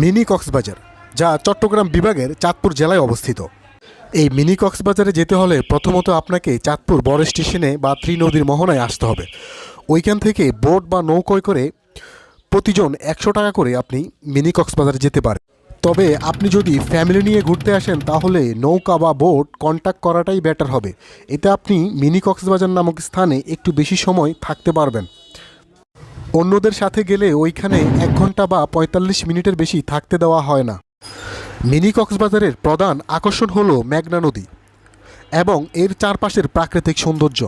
Mini Cox's Bazar, যা চট্টগ্রাম বিভাগের চাঁদপুর জেলায় অবস্থিত। এই মিনি কক্সবাজারে যেতে হলে প্রথমত আপনাকে চাঁদপুর বড় স্টেশনে বা ত্রিনদীর মোহনায় আসতে হবে। ওইখান থেকে বোট বা নৌকোয় করে প্রতিজন 100 টাকা করে আপনি মিনি কক্সবাজারে যেতে পারেন। তবে আপনি যদি ফ্যামিলি নিয়ে ঘুরতে আসেন তাহলে নৌকা বা বোট কন্ট্যাক্ট করাটাই বেটার হবে। এতে আপনি মিনি কক্সবাজার নামক স্থানে একটু বেশি সময় থাকতে পারবেন। অন্যদের সাথে গেলে ওইখানে 1 ঘন্টা বা 45 মিনিটের বেশি থাকতে দেওয়া হয় না। মিনি কক্সবাজারের প্রধান আকর্ষণ হলো মেঘনা নদী এবং এর চারপাশের প্রাকৃতিক সৌন্দর্য।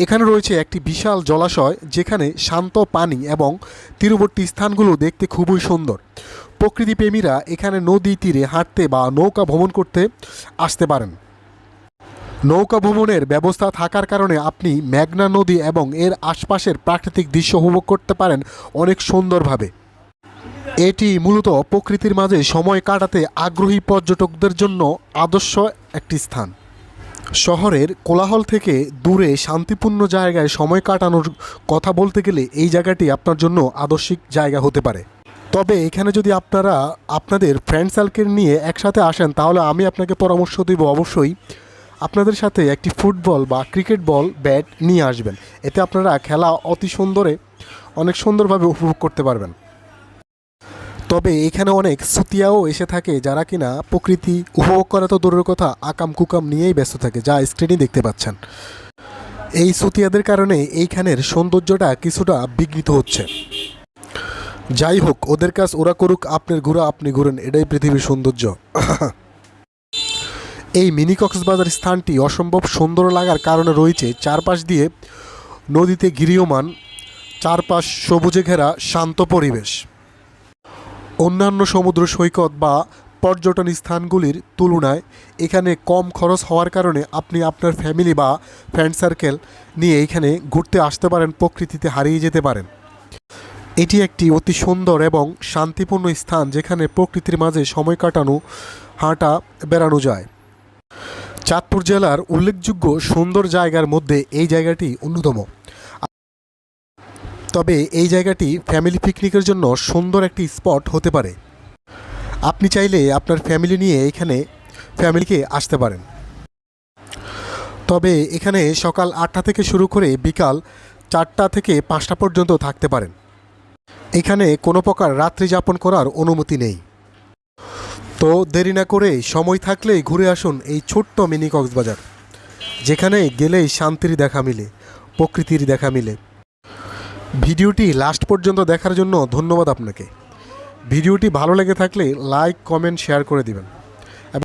এখানে রয়েছে একটি বিশাল জলাশয়, যেখানে শান্ত পানি এবং তীরবর্তী স্থানগুলো দেখতে খুবই সুন্দর। প্রকৃতিপ্রেমীরা এখানে নদী তীরে হাঁটতে বা নৌকা ভ্রমণ করতে আসতে পারেন। নৌকা ভ্রমণের ব্যবস্থা থাকার কারণে আপনি মেঘনা নদী এবং এর আশপাশের প্রাকৃতিক দৃশ্য উপভোগ করতে পারেন অনেক সুন্দরভাবে। এটি মূলত প্রকৃতির মাঝে সময় কাটাতে আগ্রহী পর্যটকদের জন্য আদর্শ একটি স্থান। শহরের কোলাহল থেকে দূরে শান্তিপূর্ণ জায়গায় সময় কাটানোর কথা বলতে গেলে এই জায়গাটি আপনার জন্য আদর্শিক জায়গা হতে পারে। তবে এখানে যদি আপনারা আপনাদের ফ্রেন্ড সার্কেল নিয়ে একসাথে আসেন তাহলে আমি আপনাকে পরামর্শ দেব অবশ্যই আপনাদের সাথে একটি ফুটবল বা ক্রিকেট বল ব্যাট নিয়ে আসবেন। এতে আপনারা খেলা অনেক সুন্দরভাবে উপভোগ করতে পারবেন। তবে এখানে অনেক সুতিয়াও এসে থাকে, যারা কিনা প্রকৃতি উপভোগ করা তো দূরের কথা, আকাম কুকাম নিয়েই ব্যস্ত থাকে, যা স্ক্রিনে দেখতে পাচ্ছেন। এই সুতিয়াদের কারণে এইখানের সৌন্দর্যটা কিছুটা বিঘ্নিত হচ্ছে। যাই হোক, ওদের কাজ ওরা করুক, আপনার ঘোরা আপনি ঘুরেন, এটাই পৃথিবীর সৌন্দর্য। এই মিনি কক্সবাজার স্থানটি অসম্ভব সুন্দর লাগার কারণে রয়েছে চারপাশ দিয়ে নদীতে ঘিরিয়মান, চারপাশ সবুজে ঘেরা শান্ত পরিবেশ। অন্যান্য সমুদ্র সৈকত বা পর্যটন স্থানগুলির তুলনায় এখানে কম খরচ হওয়ার কারণে আপনি আপনার ফ্যামিলি বা ফ্রেন্ড সার্কেল নিয়ে এখানে ঘুরতে আসতে পারেন, প্রকৃতিতে হারিয়ে যেতে পারেন। এটি একটি অতি সুন্দর এবং শান্তিপূর্ণ স্থান, যেখানে প্রকৃতির মাঝে সময় কাটানো, হাঁটা বেড়ানো যায়। চাঁদপুর জেলার উল্লেখযোগ্য সুন্দর জায়গার মধ্যে এই জায়গাটি অন্যতম। তবে এই জায়গাটি ফ্যামিলি পিকনিকের জন্য সুন্দর একটি স্পট হতে পারে। আপনি চাইলে আপনার ফ্যামিলি নিয়ে এখানে ফ্যামিলিকে আসতে পারেন। তবে এখানে সকাল 8টা থেকে শুরু করে বিকাল 4টা থেকে 5টা পর্যন্ত থাকতে পারেন। এখানে কোনো প্রকার রাত্রি যাপন করার অনুমতি নেই। তো দেরি না করে সময় থাকলেই ঘুরে আসুন এই ছোট্ট মিনি কক্সবাজার, যেখানে গেলেই শান্তির দেখা মিলে, প্রকৃতির দেখা মিলে। ভিডিওটি লাস্ট পর্যন্ত দেখার জন্য ধন্যবাদ আপনাকে। ভিডিওটি ভালো লেগে থাকলে লাইক, কমেন্ট, শেয়ার করে দিবেন।